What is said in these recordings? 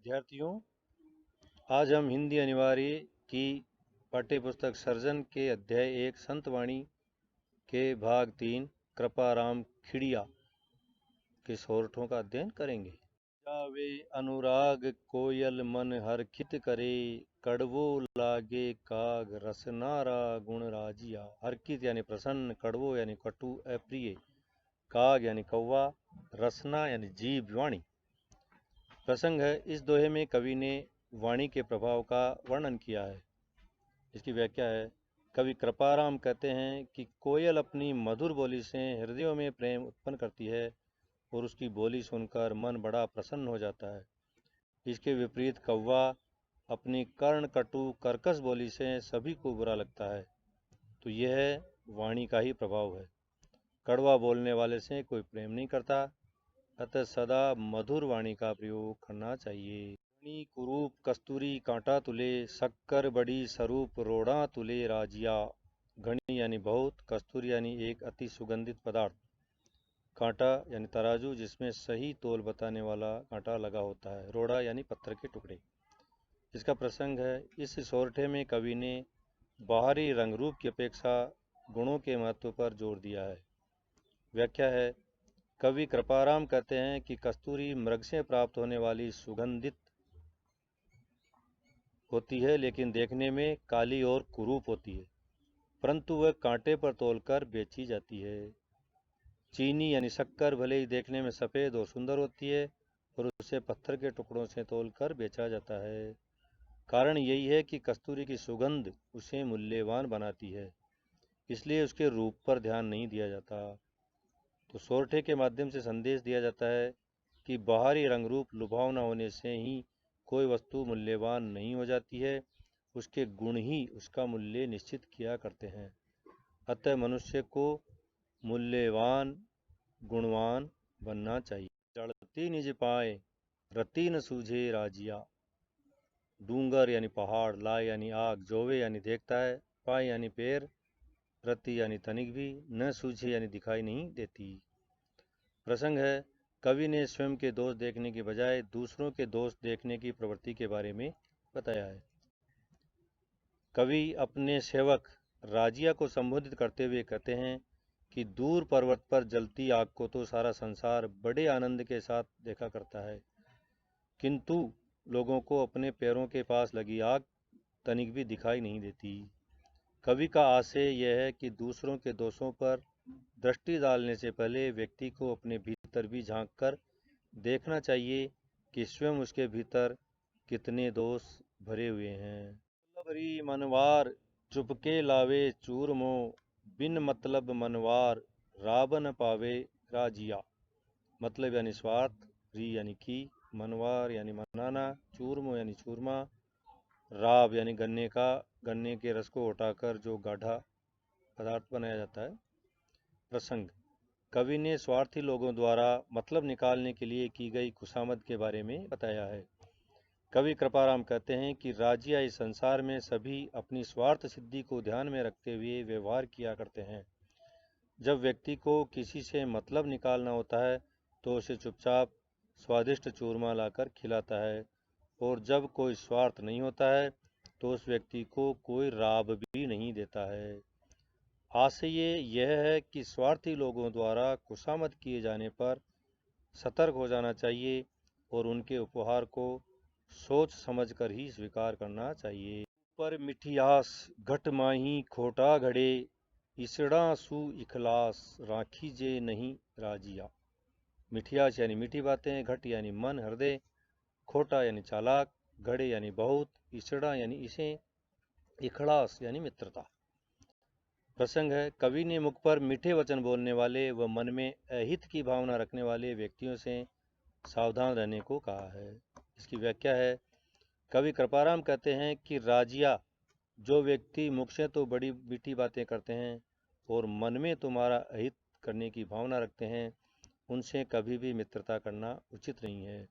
विद्यार्थियों, आज हम हिंदी अनिवार्य की पाठ्यपुस्तक सर्जन के अध्याय 1 संतवाणी के भाग 3 कृपाराम खिड़िया के सोरठों का अध्ययन करेंगे। जावे अनुराग कोयल मन हरखित करे, कड़वो लागे काग रसनारा गुण राजिया। हरखित यानी प्रसन्न, कड़वो यानी कटु अप्रिय, काग यानी कौवा, रसना यानी जीभ वाणी। प्रसंग है, इस दोहे में कवि ने वाणी के प्रभाव का वर्णन किया है। इसकी व्याख्या है, कवि कृपाराम कहते हैं कि कोयल अपनी मधुर बोली से हृदयों में प्रेम उत्पन्न करती है और उसकी बोली सुनकर मन बड़ा प्रसन्न हो जाता है। इसके विपरीत कौवा अपनी कर्ण कटु कर्कश बोली से सभी को बुरा लगता है। तो यह वाणी का ही प्रभाव है। कड़वा बोलने वाले से कोई प्रेम नहीं करता, अतः सदा मधुर वाणी का प्रयोग करना चाहिए। घनी कुरूप कस्तूरी कांटा तुले, शक्कर बड़ी स्वरूप रोड़ा तुले राजिया। घनी यानी बहुत, कस्तूरी यानी एक अति सुगंधित पदार्थ, कांटा यानी तराजू जिसमें सही तोल बताने वाला कांटा लगा होता है, रोड़ा यानी पत्थर के टुकड़े। इसका प्रसंग है, इस सोरठे में कवि ने बाहरी रंग रूप की अपेक्षा गुणों के महत्व पर जोर दिया है। व्याख्या है, कवि कृपाराम कहते हैं कि कस्तूरी मृग से प्राप्त होने वाली सुगंधित होती है, लेकिन देखने में काली और कुरूप होती है, परंतु वह कांटे पर तोलकर बेची जाती है। चीनी यानी शक्कर भले ही देखने में सफ़ेद और सुंदर होती है, और उसे पत्थर के टुकड़ों से तोलकर बेचा जाता है। कारण यही है कि कस्तूरी की सुगंध उसे मूल्यवान बनाती है, इसलिए उसके रूप पर ध्यान नहीं दिया जाता। तो सोरठे के माध्यम से संदेश दिया जाता है कि बाहरी रंग रूप लुभावना होने से ही कोई वस्तु मूल्यवान नहीं हो जाती है, उसके गुण ही उसका मूल्य निश्चित किया करते हैं। अतः मनुष्य को मूल्यवान गुणवान बनना चाहिए। चढ़ती निज पाए रति न सूझे राजिया। डूंगर यानी पहाड़, लाए यानी आग, जोवे यानी देखता है, पाए यानी पैर, रति यानी तनिक भी, न सूझे यानी दिखाई नहीं देती। प्रसंग है, कवि ने स्वयं के दोष देखने की बजाय दूसरों के दोष देखने की प्रवृत्ति के बारे में बताया है। कवि अपने सेवक राजिया को संबोधित करते हुए कहते हैं कि दूर पर्वत पर जलती आग को तो सारा संसार बड़े आनंद के साथ देखा करता है, किंतु लोगों को अपने पैरों के पास लगी आग तनिक भी दिखाई नहीं देती। कवि का आशय यह है कि दूसरों के दोषों पर दृष्टि डालने से पहले व्यक्ति को अपने भीतर भी झांक कर देखना चाहिए कि स्वयं उसके भीतर कितने दोष भरे हुए हैं। भरी मनवार चुपके लावे चूरमो, बिन मतलब मनवार रावण पावे राजिया। मतलब यानी स्वार्थ, री यानी की, मनवार यानी मनाना, चूरमो यानी चूरमा, राव यानी गन्ने के रस को उठाकर जो गाढ़ा पदार्थ बनाया जाता है। प्रसंग, कवि ने स्वार्थी लोगों द्वारा मतलब निकालने के लिए की गई खुशामद के बारे में बताया है। कवि कृपाराम कहते हैं कि राजिया इस संसार में सभी अपनी स्वार्थ सिद्धि को ध्यान में रखते हुए व्यवहार किया करते हैं। जब व्यक्ति को किसी से मतलब निकालना होता है तो उसे चुपचाप स्वादिष्ट चूरमा लाकर खिलाता है, और जब कोई स्वार्थ नहीं होता है तो उस व्यक्ति को कोई राब भी नहीं देता है। आशय यह है कि स्वार्थी लोगों द्वारा खुशामद किए जाने पर सतर्क हो जाना चाहिए और उनके उपहार को सोच समझकर ही स्वीकार करना चाहिए। पर मिठियास घट माही खोटा घड़े, इसड़ा सु इखलास राखी जे नहीं राजिया। मिठियास यानी मीठी बातें, घट यानी मन हृदय, खोटा यानी चालाक, घड़े यानी बहुत, इसड़ा यानी इसे, इखलास यानी मित्रता। प्रसंग है, कवि ने मुख पर मीठे वचन बोलने वाले व मन में अहित की भावना रखने वाले व्यक्तियों से सावधान रहने को कहा है। इसकी व्याख्या है, कवि कृपाराम कहते हैं कि राजिया, जो व्यक्ति मुख से तो बड़ी मीठी बातें करते हैं और मन में तुम्हारा अहित करने की भावना रखते हैं, उनसे कभी भी मित्रता करना उचित नहीं है।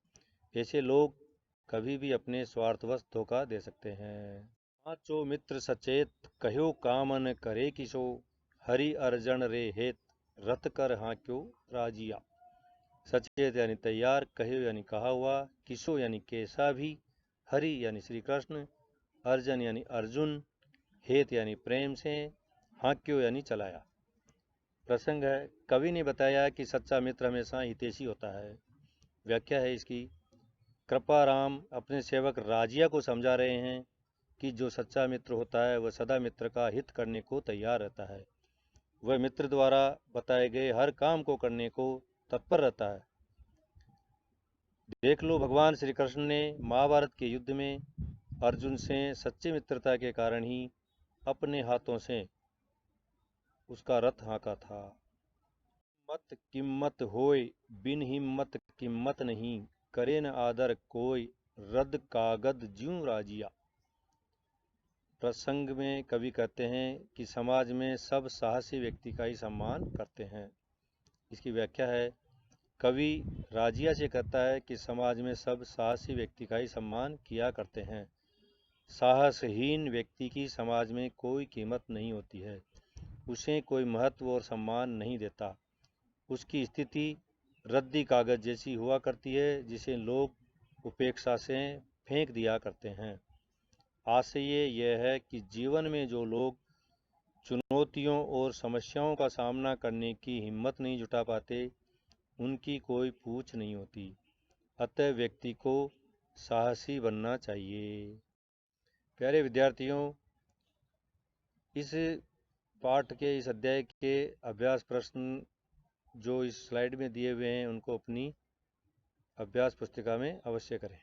ऐसे लोग कभी भी अपने स्वार्थवश धोखा दे सकते हैं। पाँचो मित्र सचेत कहो कामन करे किसो, हरि अर्जन रे हेत रत कर हाँ क्यों राजिया। सचेत यानी तैयार, कहे यानी कहा हुआ, किसो यानी कैसा भी, हरि यानी श्री कृष्ण, अर्जन यानी अर्जुन, हेत यानी प्रेम से, हाक्यो यानी चलाया। प्रसंग है, कवि ने बताया कि सच्चा मित्र हमेशा हितैषी होता है। व्याख्या है इसकी, कृपाराम अपने सेवक राजिया को समझा रहे हैं कि जो सच्चा मित्र होता है वह सदा मित्र का हित करने को तैयार रहता है। वह मित्र द्वारा बताए गए हर काम को करने को तत्पर रहता है। देख लो, भगवान श्री कृष्ण ने महाभारत के युद्ध में अर्जुन से सच्ची मित्रता के कारण ही अपने हाथों से उसका रथ हाँका था। मत किम्मत होय, बिन हिम्मत किम्मत नहीं, करे न आदर कोय, रद कागद ज्यों राजिया। प्रसंग में कवि कहते हैं कि समाज में सब साहसी व्यक्ति का ही सम्मान करते हैं। इसकी व्याख्या है, कवि राजिया से कहता है कि समाज में सब साहसी व्यक्ति का ही सम्मान किया करते हैं। साहसहीन व्यक्ति की समाज में कोई कीमत नहीं होती है, उसे कोई महत्व और सम्मान नहीं देता। उसकी स्थिति रद्दी कागज जैसी हुआ करती है, जिसे लोग उपेक्षा से फेंक दिया करते हैं। आशय यह है कि जीवन में जो लोग चुनौतियों और समस्याओं का सामना करने की हिम्मत नहीं जुटा पाते, उनकी कोई पूछ नहीं होती। अतः व्यक्ति को साहसी बनना चाहिए। प्यारे विद्यार्थियों, इस पाठ के, इस अध्याय के अभ्यास प्रश्न जो इस स्लाइड में दिए हुए हैं उनको अपनी अभ्यास पुस्तिका में अवश्य करें।